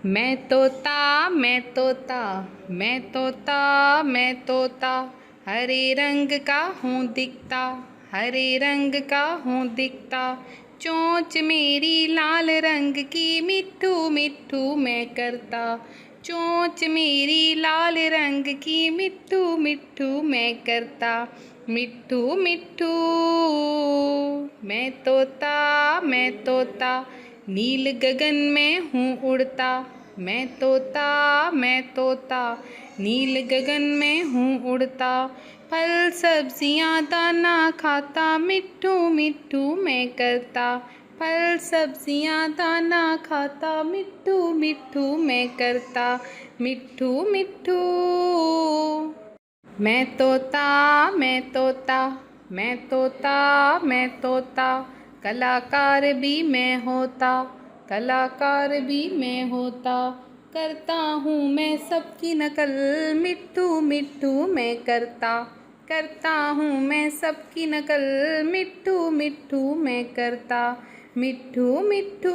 मैं तोता मैं तोता मैं तोता मैं तोता, हरे रंग का हूँ दिखता, हरे रंग का हूँ दिखता। चोंच मेरी लाल रंग की, मिट्ठू मिट्ठू मैं करता। चोंच मेरी लाल रंग की, मिट्ठू मिट्ठू मैं करता। मिट्ठू मिट्ठू मैं तोता मैं तोता, नील गगन में हूँ उड़ता। मैं तोता मैं तोता, नील गगन में हूँ उड़ता। फल सब्जियाँ दाना खाता, मिट्ठू मिट्ठू मैं करता। फल सब्जियाँ दाना खाता, मिट्ठू मिट्ठू मैं करता। मिट्ठू मिट्ठू मैं तोता मैं तोता मैं तोता मैं तोता, कलाकार भी मैं होता, कलाकार भी मैं होता। करता हूँ मैं सबकी नकल, मिट्ठू मिट्ठू मैं करता। करता हूँ मैं सबकी नकल, मिट्ठू मिट्ठू मैं करता। मिट्ठू मिट्ठू।